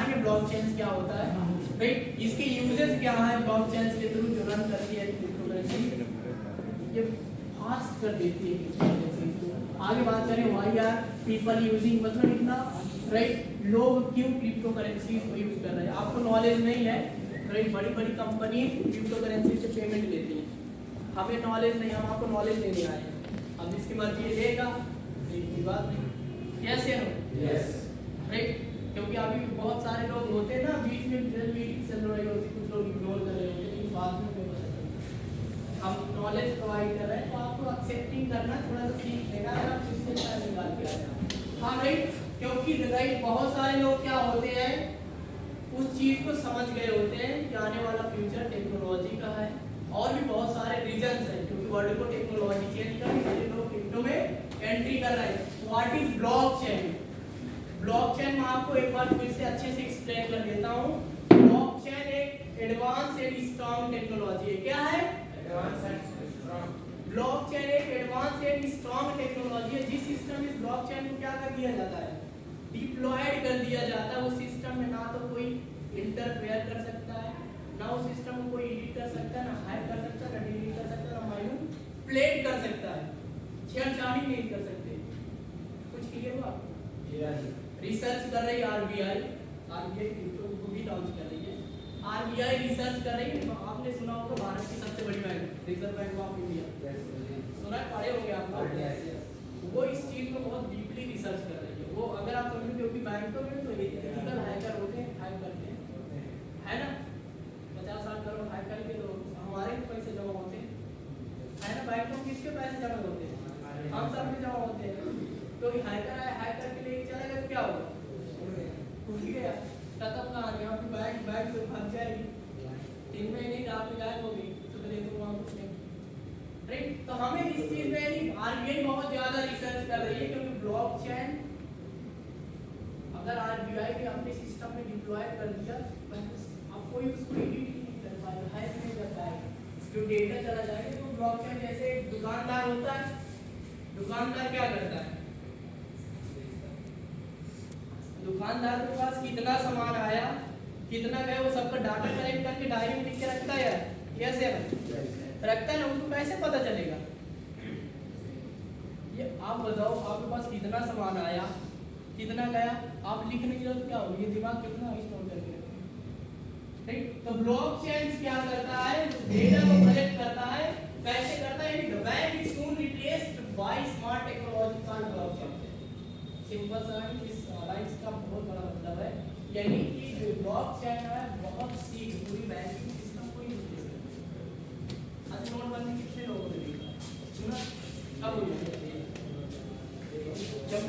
समझाएंगे ब्लॉकचेन क्या होता है, राइट, इसके यूजेस क्या है ब्लॉकचेन के थ्रू जो रन करती है क्रिप्टोकरेंसी, ये फास्ट कर देती है क्रिप्टोकरेंसी। आगे बात करें व्हाई आर पीपल यूजिंग, मतलब इतना, राइट, लोग क्यों क्रिप्टोकरेंसी को यूज कर रहे हैं। आपको नॉलेज नहीं है, राइट, बड़ी बड़ी कंपनी क्रिप्टोकरेंसी से पेमेंट लेती है, हमें नॉलेज नहीं, हम आपको नॉलेज देने आए हैं। अब जिसकी मर्जी लेगा, कोई बात नहीं, यस या नो, यस, राइट, क्योंकि अभी बहुत सारे लोग होते हैं ना, बीच में मीटिंग चल रही होती है, कुछ लोग इग्नोर कर रहे होते हैं, लेकिन बाद में हमें पता चलता है। हम नॉलेज प्रोवाइड कर रहे हैं तो आपको एक्सेप्टिंग करना थोड़ा सा सीख लेना, अगर आप इससे टाइम निकाल के आ जाए। हाँ राइट, क्योंकि राइट बहुत सारे लोग क्या होते हैं, उस चीज को समझ गए होते हैं कि आने वाला फ्यूचर टेक्नोलॉजी का है, और भी बहुत सारे रीजंस हैं क्योंकि वर्ल्ड को टेक्नोलॉजी चेंज करनी है, लोग क्रिप्टो में एंट्री कर रहे हैं। What is blockchain? ब्लॉकचेन मैं आपको एक बार फिर से अच्छे से एक्सप्लेन कर देता हूं। ब्लॉकचेन एक एडवांस एंड स्ट्रांग टेक्नोलॉजी है। क्या है? Advance and strong. ब्लॉकचेन एक एडवांस एंड स्ट्रांग टेक्नोलॉजी है। जिस सिस्टम में ब्लॉकचेन को क्या कर दिया जाता है, डिप्लॉयड कर दिया जाता है। उस सिस्टम में ना तो कोई इंटरफेयर कर सकता है, ना उस सिस्टम को कोई एडिट कर सकता है, ना हैक कर सकता है, ना डिलीट कर सकता है, ना मैनिपुलेट कर सकता है, छेड़छाड़ी नहीं कर सकते। कुछ क्लियर हुआ? रिसर्च कर रही आरबीआई क्रिप्टो को भी लॉन्च कर रही है। आरबीआई रिसर्च कर रही है, आपने सुना होगा भारत की सबसे बड़ी bank reserve bank of India, सुना है, पढ़े होंगे आप लोग। वो इस चीज को बहुत डीपली रिसर्च कर रही है। वो अगर आप समझो, क्योंकि बैंकों में तो एथिकल हैकर होते हैं, हैक करते हैं, है ना, 50-60 करोड़ हैक करके तो हमारे पैसे जमा होते हैं, है ना। बैंकों में किसके पैसे जमा होते हैं? हम सब में जमा होते हैं। तो हैकर आया, हैक करके लेके चला गया तो क्या होगा? टूट गया, खत्म कहानी। आपकी बैंक तो भाग जाएगी, 3 महीने ही आप गायब होगी, तो देखो वहां कुछ नहीं, राइट। तो हमें इस चीज में आरबीआई बहुत ज्यादा रिसर्च कर रही है, क्योंकि ब्लॉकचेन अगर आरबीआई ने अपने सिस्टम में डिप्लॉय कर दिया, अब कोई उसको एडिट नहीं कर पाएगा, हैक नहीं कर पाएगा, जो डेटा चला जाएगा। तो ब्लॉकचेन जैसे एक दुकानदार होता है, दुकानदार क्या करता है, दुकानदार के पास कितना सामान आया, कितना गया, वो सबका डाटा कलेक्ट करके डायरी में लिख के रखता है, यस या रखता है ना, उसको कैसे पता चलेगा? ये आप बताओ, आपके पास कितना सामान आया, कितना गया, आप लिखने की जरूरत क्या होगी? ये दिमाग कितना स्टोर करके रखेगा, राइट। तो ब्लॉकचेन क्या करता है, डेटा को कलेक्ट करता है, कैसे करता है? The bank is soon replaced by smart technology called blockchain. Simple सा है, इस लाइन्स का बहुत बड़ा मतलब है, यानी कि जो ब्लॉकचेन है बहुत सी पूरी बैंकिंग सिस्टम को ही रिप्लेस करता है। आज नोटबंदी कितने लोगों ने देखा, सुना, कब हुई? जब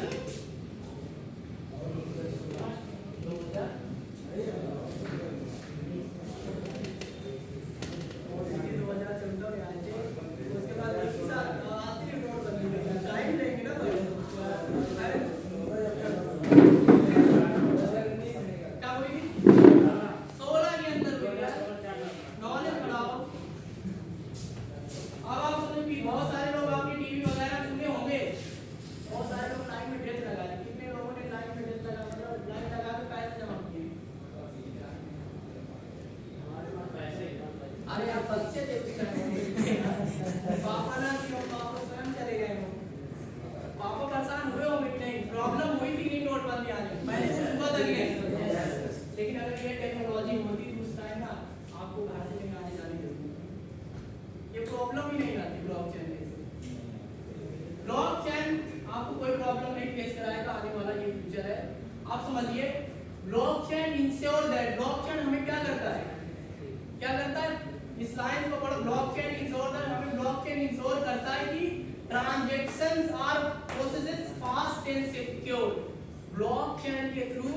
ब्लॉकचेन के थ्रू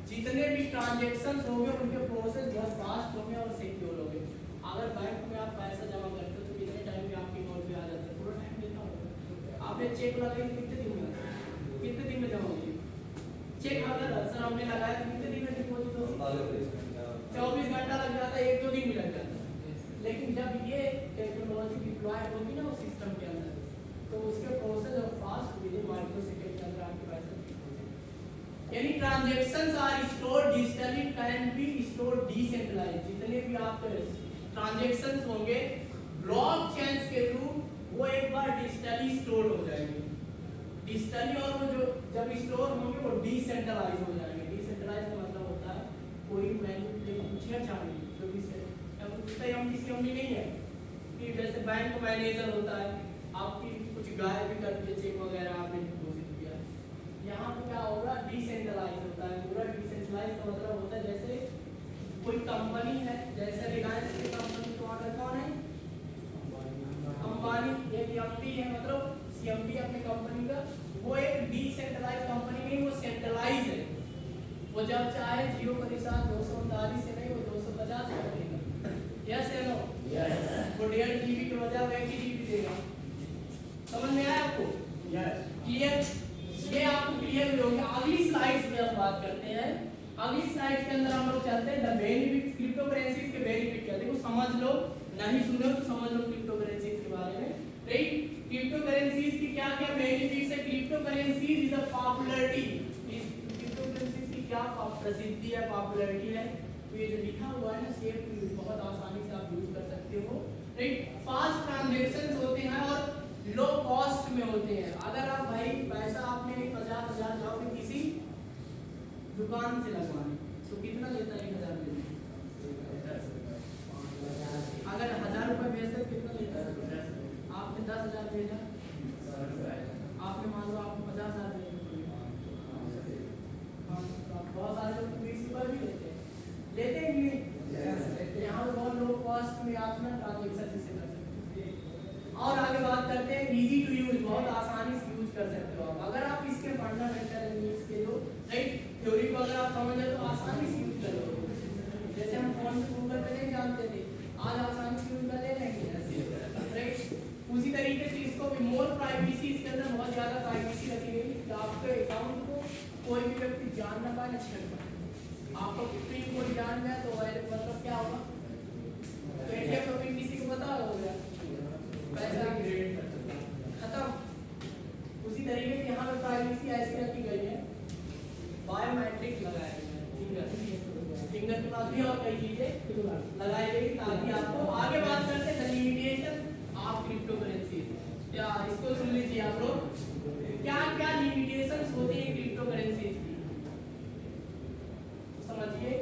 जितने भी ट्रांजैक्शंस होंगे उनके प्रोसेस बहुत फास्ट होंगे और सिक्योर होंगे। अगर बैंक में आप पैसा जमा करते हो तो कितने टाइम में आपके अकाउंट पे आ जाता है? थोड़ा टाइम लेता होगा। आपने चेक लगाया कितने दिन में, कितने दिन में जमा होगी? चेक अगर सर हमने लगाया तो कितने दिन में डिपॉजिट होगी? 24 घंटा लग जाता है, 1-2 दिन भी लग जाता है। लेकिन जब ये टेक्नोलॉजी डिप्लॉय होगी ना उस सिस्टम के अंदर, तो उसके प्रोसेस और fast with in micro second के अंदर आपके पैसे, यानी ट्रांजैक्शंस आर स्टोर्ड डिजिटली भी आप ट्रांजैक्शंस होंगे ब्लॉकचेन के थ्रू, वो एक बार डिजिटली स्टोर हो जाएंगे डिजिटली, और वो जो जब स्टोर होंगे वो डिसेंट्रलाइज हो जाएंगे। डिसेंट्रलाइज का मतलब होता है कोई मैनेजमेंट छेड़छाड़ नहीं, जो भी सीएमडी नहीं है कि जैसे बैंक मैनेजर होता है, आपकी कुछ गायब भी करके चेक वगैरह आपने डिपॉजिट किया, यहाँ पे क्या होगा डिसेंट्रलाइज होता है पूरा। डिसेंट्रलाइज का मतलब होता है जैसे कोई कंपनी है, जैसे रिलायंस की कंपनी का ऑर्डर कौन है, अंबानी, एक एमडी है, मतलब सीएमडी अपनी कंपनी का, वो एक डिसेंट्रलाइज कंपनी नहीं, वो सेंट्रलाइज है। वो जब चाहे 0% 239 से नहीं, वो 250 कर देगा। यस या नो? वो 1.5 GB के बजाय 1 GB देगा। समझ में आया आपको? यस। क्लियर? ये आपको क्लियर भी होगा। अगली स्लाइड्स में हम बात करते हैं। अगली स्लाइड के अंदर हम लोग चलते हैं द बेनिफिट, क्रिप्टो करेंसीज के बेनिफिट क्या है। देखो समझ लो, नहीं सुनो तो समझ लो क्रिप्टो करेंसीज के बारे में, राइट। क्रिप्टो करेंसीज की क्या क्या बेनिफिट्स है। Crypto currencies is a popularity, crypto currencies की क्या प्रसिद्धि है, पॉपुलैरिटी है। तो ये जो लिखा हुआ है ना सेफ, बहुत आसानी से आप यूज कर सकते हो, राइट। फास्ट ट्रांजैक्शंस होते हैं और लो कॉस्ट में होते हैं। अगर आप भाई पैसा आपने 50,000 जाओगे किसी दुकान से लगवाने तो कितना लेता है? 1,000 लेता है। अगर 1,000 रुपए भेजते कितना लेता है? आपने 10,000 भेजा, आपने मान लो आपको 50,000 भेजे, बहुत सारे लोग 20 रुपए भी लेते हैं नहीं। यहाँ पे बहुत लो कॉस्ट में आप ना ट्रांजेक्शन से कर सकते हैं। और आगे बात करते हैं इजी टू यूज, बहुत आसानी से यूज कर सकते हो आप। अगर आप इसके फंडामेंटल इसके जो राइट थ्योरी को अगर आप समझ ले तो आसानी से यूज कर लो। जैसे हम फोन पे गूगल पे नहीं जानते थे, आज आसानी से यूज कर ले लेंगे, राइट। उसी तरीके से इसको भी मोर प्राइवेसी, इसके अंदर बहुत ज्यादा प्राइवेसी रखी गई कि आपके अकाउंट को कोई भी व्यक्ति जान ना पाए, ना छेड़ पाए। आपको पिन कोड जान गया तो मतलब क्या होगा, तो एटीएम का पिन किसी को पता हो गया, पैसा खत्म। उसी तरीके से यहाँ पे प्राइवेसी ऐसी रखी गई है, बायोमेट्रिक लगाया गया है, फिंगर के बाद भी और कई चीजें लगाई गई ताकि आपको। आगे बात करते हैं लिमिटेशन ऑफ क्रिप्टो करेंसी। क्या इसको सुन लीजिए आप लोग, क्या क्या लिमिटेशंस होती है क्रिप्टो करेंसी की, तो समझिए।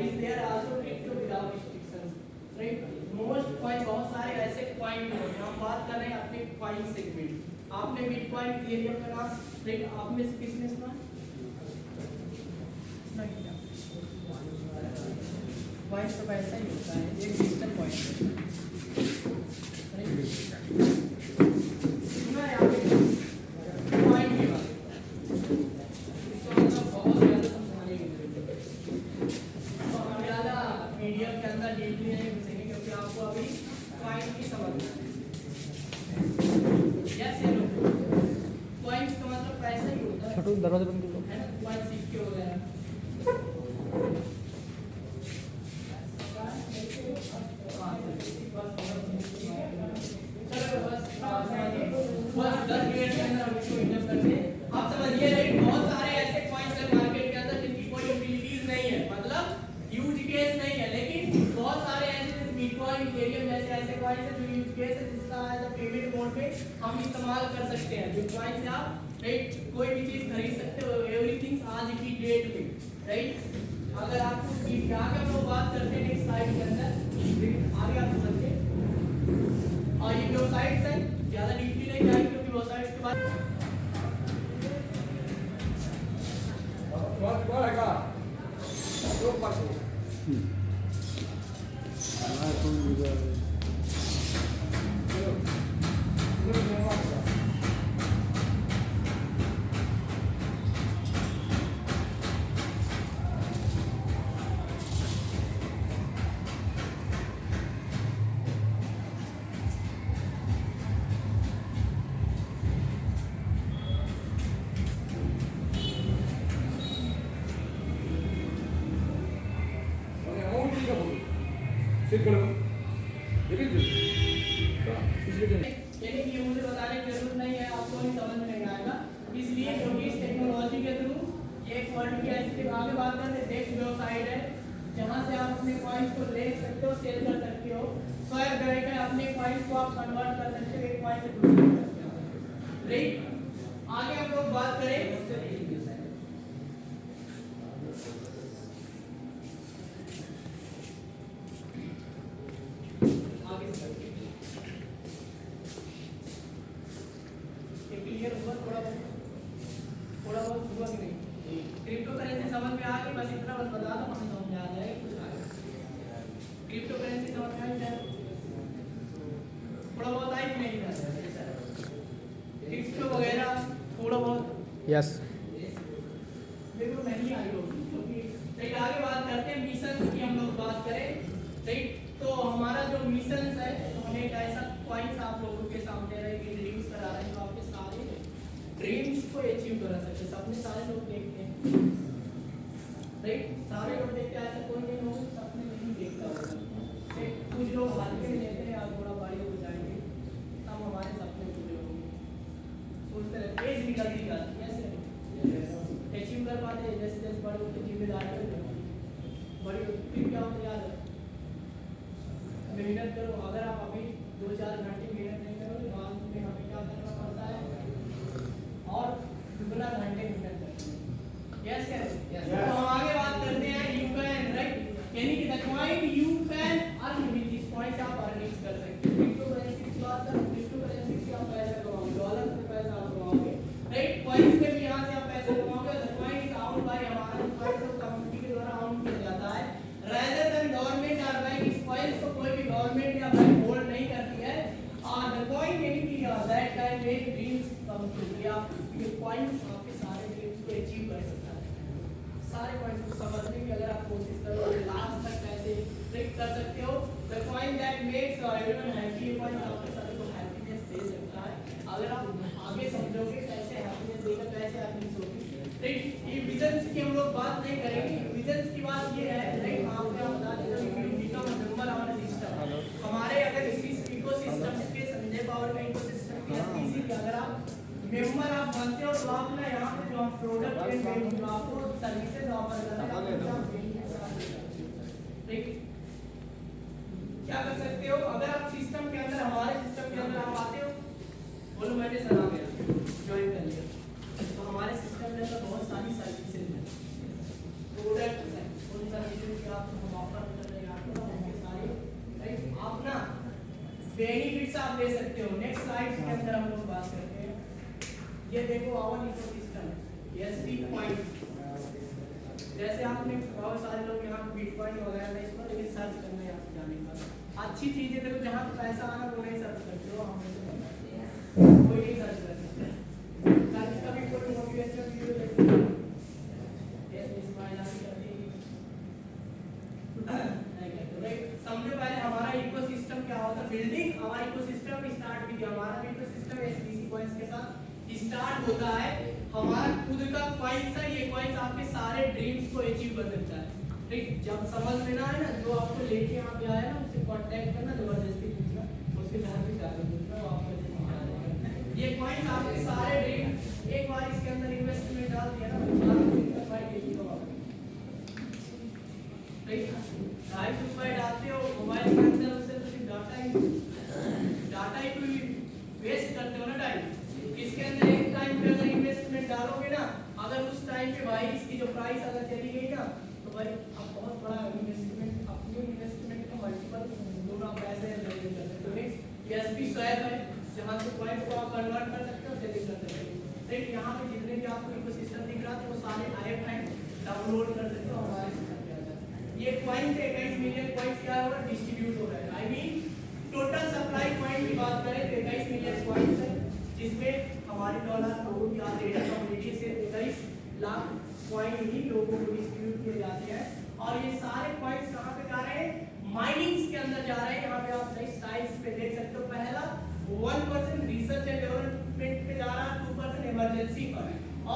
Is there also crypto without restrictions, right. Most coin, बहुत सारे ऐसे कॉइन हैं, हम बात कर रहे हैं अपने कॉइन सेगमेंट। आपने बिटकॉइन, इथेरियम का नाम, राइट, आप में से किसने सुना? कॉइन तो ऐसा ही होता है, एक डिजिटल कॉइन है, सुना है आपने कॉइन के बारे में? इसका मतलब बहुत ज्यादा समझाने की जरूरत है, तो हम ज्यादा मीडियम के अंदर डीपली नहीं घुसेंगे क्योंकि आपको अभी कॉइन की समझ है। यस या नो? कॉइन्स का मतलब पैसा ही होता है, छोटू दरवाजा बंद कर दो, है ना, कॉइन सिक्के वगैरह। आप समझिए, राइट। बहुत सारे ऐसे कॉइन्स हैं मार्केट के अंदर जिनकी कोई यूटिलिटीज नहीं है, मतलब यूज केस नहीं है, लेकिन बहुत सारे ऐसे बिटकॉइन, इथेरियम जैसे ऐसे कॉइन्स हैं जो यूज केस है, जिसका एज अ पेमेंट मोड पे हम इस्तेमाल कर सकते हैं। बिटकॉइन से आप राइट कोई भी चीज खरीद सकते हो, एवरीथिंग आज की डेट में, राइट। अगर आपको आगे हम लोग बात करते हैं नेक्स्ट स्लाइड के अंदर, आगे आप समझिए। और ये वेबसाइट्स है, ज्यादा डीपली नहीं जाएंगे क्योंकि वेबसाइट्स के बाद यानी कि मुझे बताने की जरूरत नहीं है, आपको ही समझ में नहीं आएगा, इसलिए क्योंकि इस टेक्नोलॉजी के थ्रू ये एक वर्ड की ऐसी आगे बात करते हैं, डेस्क वेबसाइट है जहां से आप अपने कॉइन्स को ले सकते हो सेल कर सकते हो। स्वयं ग्रह के अपने पॉइंट्स को आप कन्वर्ट कर सकते हो एक पॉइंट से दूसरे में। राइट, आगे हम लोग बात करें क्रिप्टो करेंसी समझ में आ गई? बस इतना बस बता दो, हमें समझ में आ जाएगा कुछ आगे। क्रिप्टो करेंसी समझ में आई क्या? थोड़ा बहुत आई कि नहीं? क्रिप्टो वगैरह थोड़ा बहुत यस देखो नहीं आई होगी, क्योंकि आगे बात करते हैं मिशन की। हम लोग बात करें राइट, तो हमारा जो मिशन है, तो हमें एक ऐसा पॉइंट आप लोगों के सामने रहेगी, ड्रीम्स करा रहे हैं जो आपके सारे ड्रीम्स को अचीव करा सकते। सपने सारे लोग देखते हैं राइट, सारे लोग देखते हैं, ऐसा कोई नहीं होगा सपने नहीं देखता होगा। कुछ लोग हल्के में लेते हैं, आप थोड़ा बड़े हो जाएंगे तब हमारे सपने पूरे होंगे। सोचते रहते एज निकलती जाती है, ऐसे अचीव कर पाते हैं। जैसे जैसे बड़े होते जिम्मेदारी बड़ी होती, फिर क्या होता है याद है, मेहनत करो। अगर आप अभी 2-4 घंटे मेहनत नहीं करोगे, बाद में हमें क्या करना पड़ता है और दुगना घंटे मेहनत करते हैं। यस यस, तो हम आगे बात करते हैं यू कैन राइट, यानी कि the point you can earn with this point आप अर्निंग कर सकते हैं। क्रिप्टो करेंसी की बात करें, क्रिप्टो करेंसी से आप पैसा कमाओगे, डॉलर से पैसा आप कमाओगे राइट, पॉइंट्स में भी यहां से आप पैसा कमाओगे। The point is out by हमारा पॉइंट ऑफ कम्युनिटी के द्वारा आउट किया जाता है, rather than गवर्नमेंट और बैंक। इस पॉइंट को कोई भी गवर्नमेंट या बैंक होल्ड नहीं करती है। और द पॉइंट यानी कि that can make dreams come true, या ये पॉइंट्स आपके सारे ड्रीम्स को अचीव कर सकता है। सारे पॉइंट्स को समझने की अगर आप कोशिश करो तो लास्ट तक कैसे ट्रिक कर सकते हो। The point that makes everyone happy, ये पॉइंट आपके सभी को हैप्पीनेस दे सकता है। अगर आप आगे समझोगे कैसे हैप्पीनेस देगा, कैसे हैप्पीनेस होगी राइट। ये विजन्स की हम लोग बात नहीं करेंगे, विजन्स की बात ये है राइट, आपको क्या बता दें, become a member of the system. हमारे अगर इसी इकोसिस्टम के संजय पावर का इकोसिस्टम के इसी अगर आप मेंबर आप बनते हो तो आप ना यहाँ पे जो आप प्रोडक्ट एंड जो आपको सर्विसेज ऑफर कर रहे हैं क्या कर सकते हो। अगर आप सिस्टम के अंदर, हमारे सिस्टम के अंदर आप आते हो, बोलो मैंने सलाह गया ज्वाइन कर लिया, तो हमारे सिस्टम में तो बहुत सारी सर्विसेज हैं, प्रोडक्ट्स हैं, उन सर्विसेज की आप हम ऑफर कर रहे हैं आपको उनके सारे राइट, आप ना बेनिफिट्स आप ले सकते हो। नेक्स्ट स्लाइड के अंदर हम लोग बात करते हैं, ये देखो आवर इकोसिस्टम एसपी पॉइंट। जैसे आपने बहुत सारे लोग यहाँ बिटकॉइन वगैरह में इसको लेके सर्च करना है, यहाँ से जाने पर अच्छी चीजें देखो, जहाँ पैसा आना वो नहीं सर्च करते हो, हम कोई नहीं सर्च कर सकते। कभी कोई मोटिवेशनल वीडियो देखते हो, समझो पहले हमारा इकोसिस्टम क्या होता है, बिल्डिंग हमारा इकोसिस्टम स्टार्ट भी, हमारा इकोसिस्टम एसबीसी पॉइंट्स के साथ स्टार्ट होता है। हमारा खुद का पॉइंट्स है, ये पॉइंट्स आपके सारे ड्रीम्स को अचीव कर सकता है ठीक। जब समझ में ना आए ना, जो आपको लेके यहाँ पे आया ना उससे कांटेक्ट करना, जबरदस्ती पूछना, उसके घर पे जाके पूछना, वो आपको समझा देगा। ये पॉइंट्स आपके सारे ड्रीम एक बार इसके अंदर इन्वेस्टमेंट डाल दिया ना, डालते हो मोबाइल के अंदर, उससे तो सिर्फ डाटा ही वेस्ट करते हो ना टाइम। इसके अंदर एक टाइम पे अगर इन्वेस्टमेंट डालोगे ना, अगर उस टाइम पे भाई इसकी जो प्राइस अगर चली गई ना, तो भाई अब बहुत बड़ा इन्वेस्टमेंट, अपनी इन्वेस्टमेंट का मल्टीपल दोनों पैसे ले सकते हो। नेक्स्ट एसपी स्वैप है, जहां से पॉइंट को आप कन्वर्ट कर सकते हो, सेलिंग कर सकते हो। देखिए यहाँ पे जितने भी आपको इकोसिस्टम दिख रहा है वो सारे ऐप हैं, डाउनलोड कर सकते हो हमारे सिस्टम के अंदर। ये पॉइंट 21 मिलियन पॉइंट्स क्या हो रहा है, डिस्ट्रीब्यूट हो रहा है। I mean total supply point की बात करें तो 21 मिलियन पॉइंट्स है, जिसमें हमारे डॉलर लोगों की ट्रेडर कम्युनिटी से 23 लाख पॉइंट ही लोगों को डिस्ट्रीब्यूट किए जाते हैं। और ये सारे पॉइंट्स कहाँ पे जा रहे हैं, माइनिंग्स के अंदर जा रहे हैं। यहाँ पे आप नेक्स्ट स्लाइड्स पे देख सकते हो, पहला 1% रिसर्च एंड डेवलपमेंट पे जा रहा है, 2% इमरजेंसी पर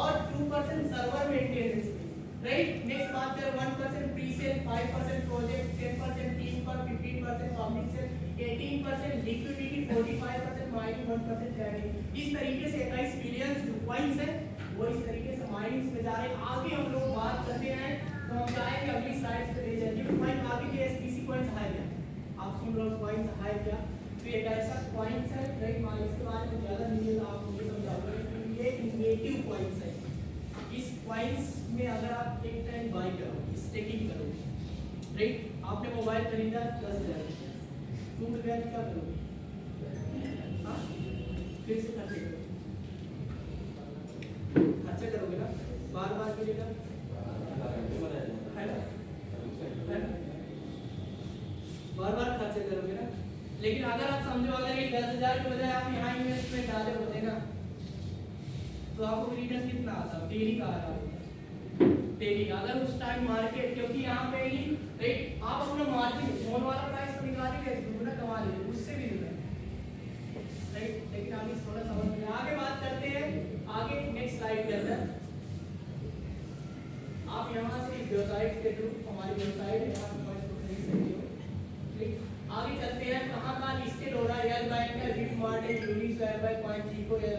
और 2% सर्वर मेंटेनेंस पे राइट। नेक्स्ट बात करें 1% प्री सेल, 5% प्रोजेक्ट, 10% टीम पर, 15% public sale, 18% liquidity, 45% mining, 1% trading. इस तरीके से 21 मिलियन जो कॉइंस है वो इस तरीके से माइनिंग्स में जा रहे हैं। आगे हम लोग बात करते हैं, तो हम चाहेंगे अगली स्लाइड्स पे ले जाइए। पॉइंट आगे के एसपीसी पॉइंट्स है क्या आप सुन रहे हो कॉइन्स है क्या, तो एक ऐसा कॉइन्स है राइट, मान इसके बारे में ज़्यादा नहीं है, आप मुझे समझाओगे। ये नेटिव कॉइन्स है। इस कॉइन्स में अगर आप एक टाइम बाई करोगे, स्टेकिंग करोगे राइट, आपने मोबाइल खरीदा 10,000 टूट गया क्या करोगे? हाँ, फिर से खर्चे करोगे, खर्चे करोगे ना, बार बार मिलेगा है ना, बार बार खर्चे करोगे ना। लेकिन अगर आप समझो अगर ये 10,000 के बजाय आप यहाँ इन्वेस्टमेंट डाले होते ना, तो आपको रिटर्न कितना आता? डेली का आता है, डेली। अगर उस टाइम मार्केट, क्योंकि यहाँ पे ही राइट आप अपना मार्जिन फोन वाला प्राइस तो निकालेंगे, दुगना कमा लेंगे, उससे भी दुगना राइट। लेकिन अभी थोड़ा समझ में आगे बात करते हैं, आगे नेक्स्ट स्लाइड के अंदर आप यहाँ से इस वेबसाइट के थ्रू, हमारी वेबसाइट है, यहाँ पे इसको खरीद सकते हो ठीक। आगे चलते हैं, कहाँ कहाँ लिस्टेड हो रहा है, एल बैंक है, बिट मार्ट है, यूनिस्वैप है, कॉइनजीको है,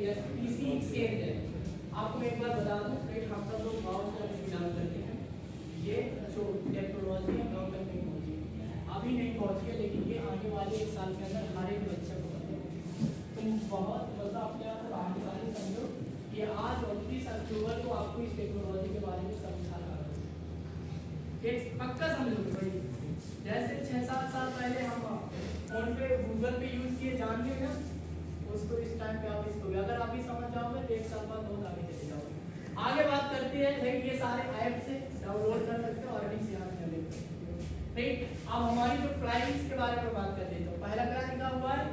एसपीसी एक्सचेंज है। आपको एक बार बता दूं राइट, हम सब लोग गाँव से बिलोंग करते हैं, ये जो टेक्नोलॉजी है गाँव तक नहीं पहुँची, अभी नहीं पहुँची है, लेकिन ये आने वाले 1 साल के अंदर हर एक बच्चे को तुम बहुत मतलब अपने आप को भाग्यशाली समझो कि आज 29 अक्टूबर को आपको इस टेक्नोलॉजी के बारे में समझा रहा है, एक पक्का समझो भाई। जैसे 6-7 साल पहले हम फोन पे गूगल पे यूज किए जानते हैं ना, उसको इस टाइम पे आप इसको अगर आप भी समझ जाओगे तो 1 साल बाद बहुत आगे चले जाओगे। आगे बात करते हैं भाई, ये सारे ऐप से डाउनलोड कर सकते हो, अर्निंग यहाँ कर लेते हो ठीक। अब हमारी जो प्राइस के बारे में बात कर लेते हो, पहला क्या लिखा हुआ है?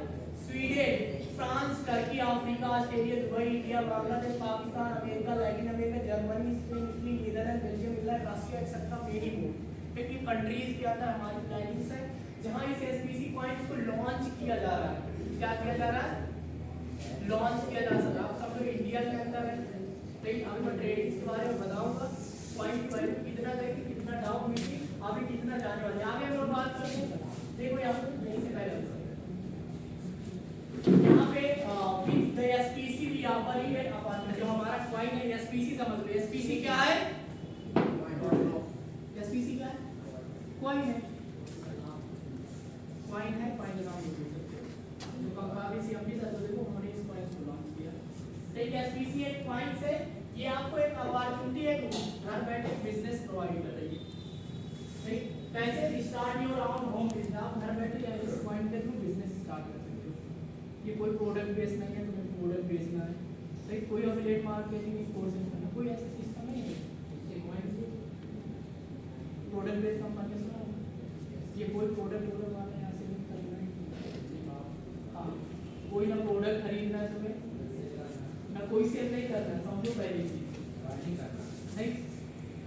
Sweden, France, Turkey, Africa, Australia, Dubai, India, Bangladesh, Pakistan, America, Latin America, Germany, Spain, Italy, Netherland, Belgium, England, Russia etcetera, many more. क्योंकि कंट्रीज के अंदर हमारी प्लानिंग्स है जहां इस एसपीसी कॉइन्स को लॉन्च किया जा रहा है। क्या किया जा रहा है? लॉन्च किया जा सकता है। आप सब लोग इंडिया के अंदर है ठीक। अभी मैं ट्रेडिंग के बारे में बताऊंगा, कॉइन की वैल्यू कितना गई, कितना डाउन हुई थी, अभी कितना जाने वाली है। आगे हम लोग बात करते हैं, देखो यहाँ पे यहीं से पहले यहाँ पे विद द एसपीसी भी यहाँ पर ही है। अब जो हमारा कॉइन है एसपीसी समझ लो, एसपीसी क्या है? एसपीसी क्या है? कॉइन है, कॉइन है, कॉइन नाम बोल सकते हो। जो काफी सी अभी तक देखो हमने इस कॉइन को लॉन्च किया ठीक है। एसपीसी एक कॉइन से ये आपको एक अपॉर्चुनिटी है, घर बैठे बिजनेस प्रोवाइड कर रही है ठीक। कैसे? Start your own home business, आप घर बैठे इस कॉइन के थ्रू बिजनेस स्टार्ट कर सकते हो। ये कोई प्रोडक्ट बेस नहीं है, तुम्हें प्रोडक्ट बेचना है ठीक, कोई एफिलिएट मार्केटिंग कोर्स नहीं करना, कोई ऐसा सिस्टम नहीं है। ये कॉइन से प्रोडक्ट बेस्ड कंपनी सुना, ये कोई प्रोडक्ट वाला यहाँ से नहीं खरीदना है। हाँ, कोई ना प्रोडक्ट खरीदना है तुम्हें, ना कोई सेल नहीं करना है, समझो पहले चीज नहीं।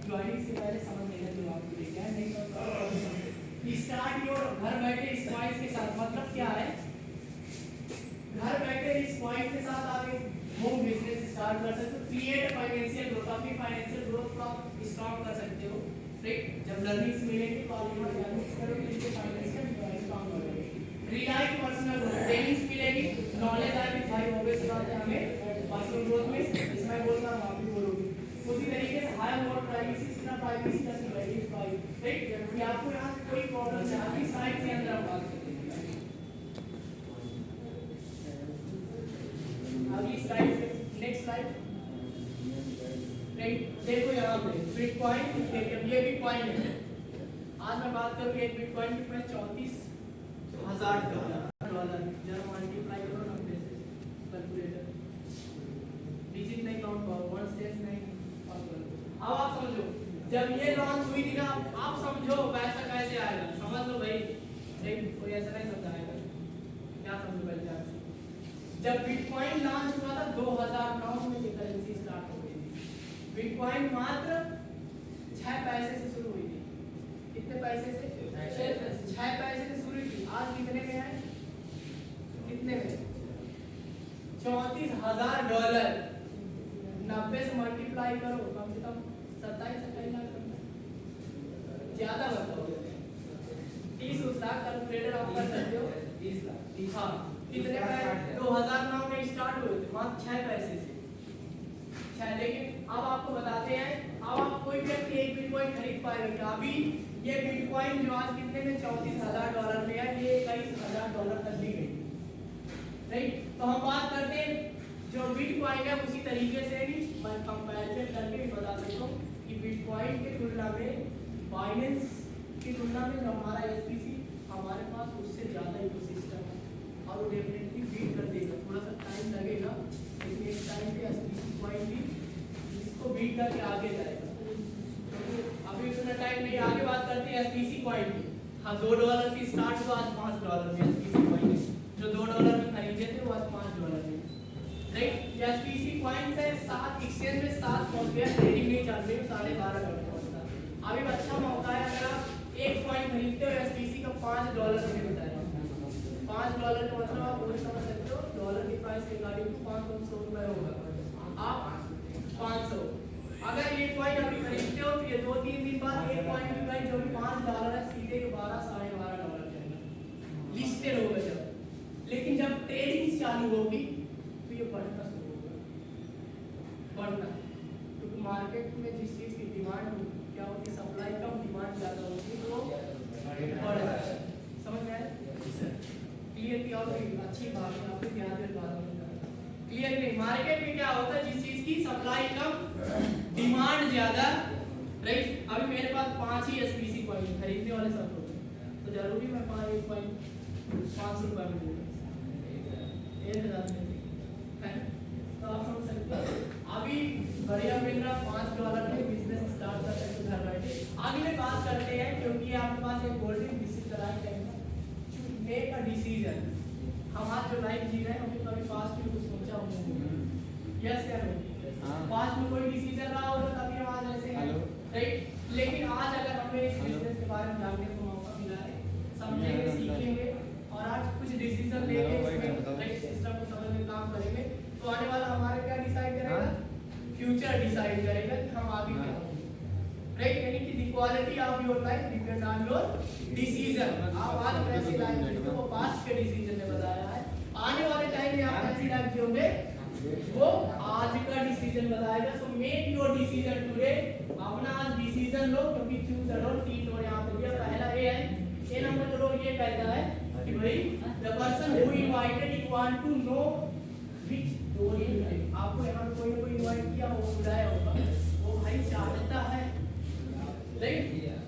ज्वाइनिंग से पहले समझ लेना जो आपको लेके है, नहीं समझ स्टार्ट योर, घर बैठे इस कॉइन के साथ, मतलब क्या है? घर बैठे इस कॉइन के साथ आप एक होम बिजनेस स्टार्ट कर सकते हो, क्रिएट फाइनेंशियल ग्रोथ, अपनी फाइनेंशियल ग्रोथ को आप स्टार्ट कर सकते हो ठीक। जब लर्निंग्स मिलेंगी तो आप यहाँ लर्निंग्स करोगे, इसके फाइनेंशियल स्ट्रांग करोगे। रिलाइज पर्सनल ग्रोथ, ट्रेनिंग्स मिलेगी, नॉलेज आएगी, भाई ऑब्वियस बात है हमें पर्सनल ग्रोथ में इसमें बोलना आप भी बोलोगे। उसी तरीके से हायर मोर प्राइवेसी, इतना प्राइवेसी जैसे वैल्यूज प्राइवेसी राइट, कि आपको यहाँ कोई प्रॉब्लम नहीं आती। साइड से अंदर हम बात करते हैं, अगली स्लाइड से नेक्स्ट स्लाइड राइट। देखो यहाँ पे बिटकॉइन, ये बिटकॉइन है। आज मैं बात करूँ एक बिटकॉइन की प्राइस $34,000। जरा मल्टीप्लाई करो 90 से, कैलकुलेटर डिजिट नहीं काउंट करो, वन स्टेज नहीं काउंट। अब आप समझो जब ये लॉन्च हुई थी ना, आप समझो पैसा कैसे आएगा, समझ लो भाई एक कोई ऐसा नहीं समझाएगा, क्या समझो पहले आप। जब बिटकॉइन लॉन्च हुआ था 2009 में ये करेंसी स्टार्ट हो गई थी। बिटकॉइन मात्र 6 पैसे से शुरू हुई थी। कितने पैसे से? 6 पैसे से शुरू की। आज कितने में है? कितने में? $34,000। 90 से मल्टीप्लाई करो, कम से कम 27-28 लाख ज्यादा बताओ, 30 लाख कैलकुलेटर आप कर सकते हो। 30 लाख हाँ, कितने पैसे? 2009 में स्टार्ट हुए थे, मात्र 6 पैसे से 6। लेकिन अब आपको बताते हैं अब आप कोई व्यक्ति एक बिटकॉइन खरीद पाएगा क्या? अभी ये बिटकॉइन जो आज कितने में $34,000 में है, ये $21,000 तक भी गई, राइट? तो हम बात करते हैं जो बिटकॉइन है उसी तरीके से भी मैं कंपैरिजन करके भी बता सकता हूँ कि बिटकॉइन की तुलना में बाइनेंस की तुलना में जो हमारा एसपीसी हमारे पास उससे ज़्यादा इकोसिस्टम है और वो डेफिनेटली बीट कर देगा। थोड़ा सा टाइम लगेगा लेकिन एक टाइम पे एसपीसी कॉइन भी इसको बीट करके आगे जाएगा। तो अभी उतना टाइम नहीं, आगे बात करते हैं एसपीसी कॉइन की। हाँ, $2 से स्टार्ट हुआ, आज $5 में एसपीसी कॉइन जो $2 में खरीदे थे वो आज $5 में, राइट? एसपीसी कॉइन से 7 एक्सचेंज में 7 सॉफ्टवेयर ट्रेडिंग नहीं चल रही है, 12.5 घंटे पहुंचता। अभी अच्छा मौका है, अगर आप एक कॉइन खरीदते हो एसपीसी का $5 में मिलता है। $5 का मतलब आप वो समझ सकते हो, डॉलर की प्राइस के अकॉर्डिंग 500 रुपए होगा। आप 500 अगर ये कॉइन अभी खरीदते हो तो ये 2-3 दिन बाद एक कॉइन की प्राइस जो भी $5 है सीधे $12-12.5 जाएगा, लिस्टेड होगा जब। लेकिन जब ट्रेडिंग चालू होगी तो ये बढ़ना शुरू होगा, बढ़ना, क्योंकि मार्केट में जिस चीज़ की डिमांड क्या होती है, सप्लाई कम डिमांड ज़्यादा होती है तो बढ़ जाता है। समझ में आया? क्लियर किया? और अच्छी बात है, आपको ध्यान से बात क्लियर नहीं। मार्केट में क्या होता है, जिस चीज़ की सप्लाई कम डिमांड ज़्यादा, राइट? अभी मेरे पास 5 ही एसपीसी कॉइन खरीदने वाले सब लोग हैं, तो जरूरी मैं 5 कॉइन 500 रुपये में दूँगा, तो आप समझ सकते हो। अभी बढ़िया मिल रहा, $5 में बिजनेस स्टार्ट कर सकते घर बैठे। आगे में बात करते हैं, क्योंकि आपके पास एक गोल्डन मेक अ डिसीजन। हम आज जो लाइफ जी रहे हैं, हमने कभी पास्ट में कुछ सोचा होगा? यस क्या नहीं? पास्ट में कोई डिसीजन रहा होगा तभी हम आज ऐसे हैं, राइट? लेकिन आज अगर हमें इस बिजनेस के बारे में जानने को मौका मिला है, समझेंगे, सीखेंगे और आज कुछ डिसीजन लेके राइट सिस्टम को समझ में काम करेंगे, तो आने वाला हमारा क्या डिसाइड करेगा? फ्यूचर डिसाइड करेगा कि हम आगे क्या होंगे, राइट? यानी कि the quality of your life depend on your decision. आप आज कैसी लाइफ जीते हो वो पास्ट के डिसीजन ने बताया है, आने वाले टाइम में आप कैसी लाइफ जियोगे वो आज का डिसीजन बताएगा। So make your decision today, अपना आज डिसीजन लो, क्योंकि चूज अ रोल, 3 रोल यहाँ पे दिया। पहला ए है, ए नंबर का रोल ये कहता है कि भाई the person who invited you want to know which door you like. आपको यहाँ पे कोई ना कोई इनवाइट किया हो, बुलाया होगा, वो भाई चाहता है, राइट?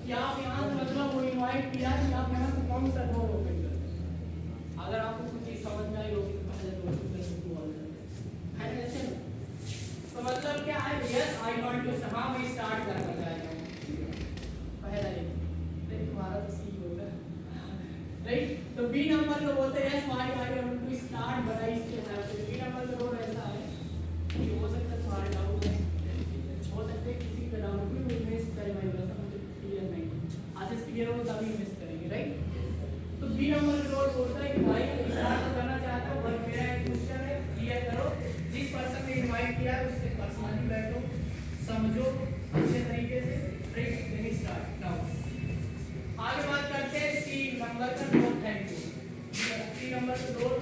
कि आप यहाँ से मतलब वो इनवाइट किया है कि आप यहाँ से कौन सा डोर ओपन करें। अगर आपको कुछ चीज समझ में आई होगी तो पहले डोर ओपन है ऐसे। तो मतलब क्या है, यस आई वांट टू, हाँ मैं स्टार्ट करना चाहता हूँ, पहला ये, लेकिन तुम्हारा तो सी होगा, राइट? तो बी नंबर का बोलते हैं yes why want to start, but इसके हिसाब से बी नंबर का रोल ऐसा है कि हो सकता है तुम्हारा डाउट है, हो सकता है किसी का डाउट भी इन्वेस्ट करे, भाई वैसा मुझे क्लियर नहीं, आज क्लियर हो तभी इन्वेस्ट करेंगे, राइट? तो बी नंबर का रोल बोलता है कि भाई स्टार्ट करना चाहता हूँ, बट मेरा एक क्वेश्चन है, क्लियर करो, जिस पर्सन ने इनवाइट किया है उससे पर्सनली बैठो, समझो अच्छे तरीके से, राइट? Then start now. आगे बात करते हैं सी नंबर का roll, thank you. C number का रोल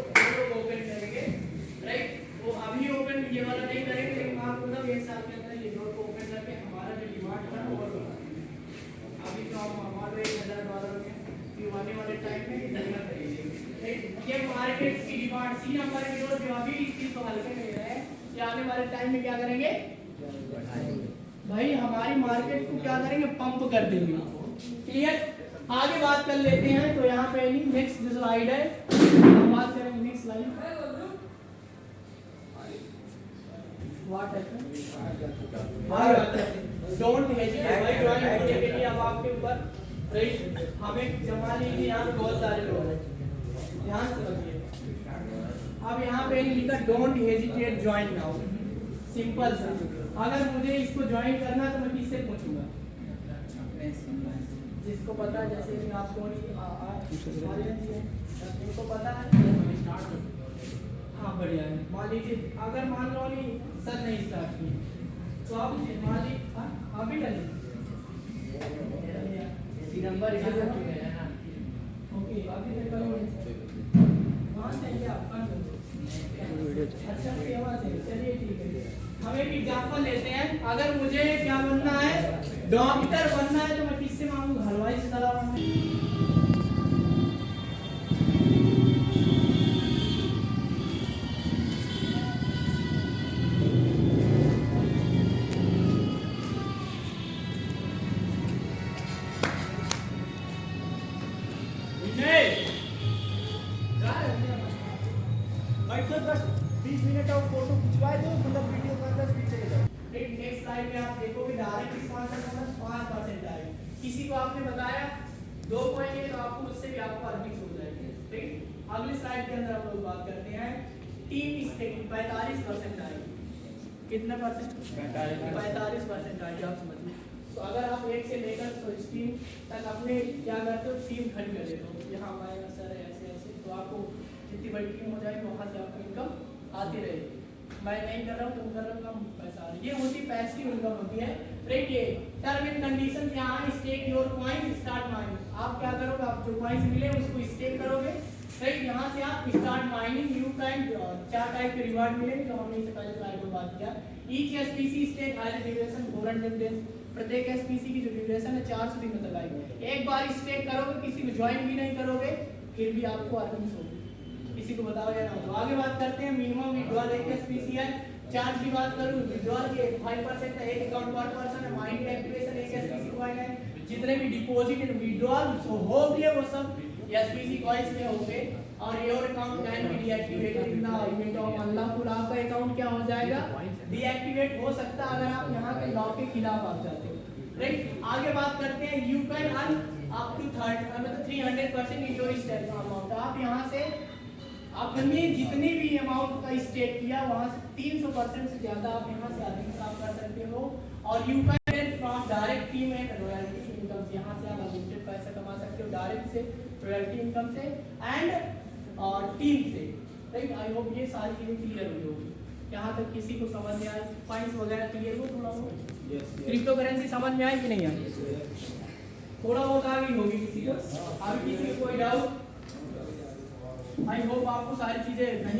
ओपन करेंगे, राइट? वो अभी ओपन ये वाला नहीं करेंगे, लेकिन आप मतलब एक साल के अंदर ये डोर को ओपन करके हमारा जो डिमांड है वो बढ़ा। अभी तो हम हमारे $1,000 में फिर आने वाले टाइम में इतना करेंगे, राइट? ये मार्केट की डिमांड सी नंबर की डोर जो अभी इस चीज को हल्के में ले रहे हैं, ये आने वाले टाइम में क्या करेंगे भाई, हमारी मार्केट को क्या करेंगे, पंप कर देंगे। क्लियर? आगे बात कर लेते हैं, तो यहाँ पे नेक्स्ट स्लाइड है, हम बात करेंगे नेक्स्ट स्लाइड। व्हाट है डोंट हेजिटेट भाई, ज्वाइन करने के लिए अब आपके ऊपर, राइट? हमें जमा लीजिए, यहाँ पे बहुत सारे लोग हैं, ध्यान से रखिए। अब यहाँ पे लिखा don't hesitate join now, simple सा। अगर मुझे इसको ज्वाइन करना तो मैं किससे पूछूंगा? जिसको पता है, जैसे कि आपको जिनको पता है, हाँ बढ़िया है। मान लीजिए अगर मान लो नहीं सर नहीं स्टार्ट किया तो आप मान लीजिए अभी डालिए नंबर ओके, अभी तक वहाँ से आप अच्छा सेवा से, चलिए ठीक है। हम एक एग्जांपल लेते हैं, अगर मुझे क्या बनना है, डॉक्टर बनना है, तो मैं किससे मांगूंगा? हलवाई से सलाह मांगूंगा। भाई सर बस 20 मिनट और फोटो खिंचवा दो, मतलब वीडियो का 10 मिनट चलेगा। नेक्स्ट स्लाइड में आप देखोगे डायरेक्ट स्पॉन्सर बोनस 5% आएगी। किसी को आपने बताया 2 पॉइंट है, तो आपको उससे भी आपको अर्निंग्स हो जाएगी। ठीक, अगली स्लाइड के अंदर हम लोग बात करते हैं टीम स्टेकिंग 45% आएगी। कितना परसेंट? 45% आएगी, आप समझिए। तो अगर आप 1 से लेकर 16 तक अपने क्या करते हो, टीम खड़ी कर देते हो, यहाँ हमारे सर ऐसे ऐसे, तो आपको जितनी बड़ी टीम हो जाएगी वहाँ से आपको इनकम आती रहेगी। मैं नहीं कर रहा हूँ, तुम कर रहे हो, कम पैसा आ रहा है। ये होती पैसिव इनकम होती है। राइट, ये टर्म एंड कंडीशंस यहाँ है, stake your coins start mining. आप क्या करोगे, आप जो कॉइंस मिले उसको स्टेक करोगे। राइट, यहाँ से आप start mining, you can 4 type के रिवार्ड मिलेंगे जो हमने इससे पहले स्लाइड में बात किया। Each SPC stake high duration golden dividend, प्रत्येक एसपीसी की जो ड्यूरेशन है 400 दिन में तक आएगी। एक बार स्टेक करोगे, किसी को ज्वाइन भी नहीं करोगे, फिर भी आपको अर्निंग्स होगी। किसी को बताओ या ना हो। तो आगे बात करते हैं मिनिमम विड्रॉल एक एसपीसी है। चार्ज की बात करूं, विड्रॉल के 5% है, एक अकाउंट पर पर्सन है। माइनिंग एक्टिवेशन एक एसपीसी कॉइन है। जितने भी डिपॉजिट एंड विड्रॉल हो गए वो सब एसपीसी कॉइंस में होंगे। और your account can be deactivated in the event of unlawful. आपका अकाउंट क्या हो जाएगा, डीएक्टिवेट हो सकता है अगर आप यहाँ के लॉ के खिलाफ आप जाते हो। राइट, आगे बात करते हैं you can earn up to 300% in your stake amount. आप यहाँ से आपने जितनी भी अमाउंट का स्टेक किया वहां से 300% से ज्यादा आप यहाँ से अर्निंग आप कर सकते हो। और you can from direct team and royalty income, यहाँ से आप अनलिमिटेड पैसा कमा सकते हो डायरेक्ट से, रॉयल्टी इनकम से एंड टीम से। राइट, आई होप ये सारी चीजें क्लियर हुई होगी। यहाँ तक किसी को समझ में आए, पॉइंट्स वगैरह क्लियर हो थोड़ा बहुत? क्रिप्टो करेंसी समझ में आई कि नहीं आई? थोड़ा बहुत आ गई होगी किसी को? अभी किसी को कोई डाउट? आई होप आपको सारी चीजें नहीं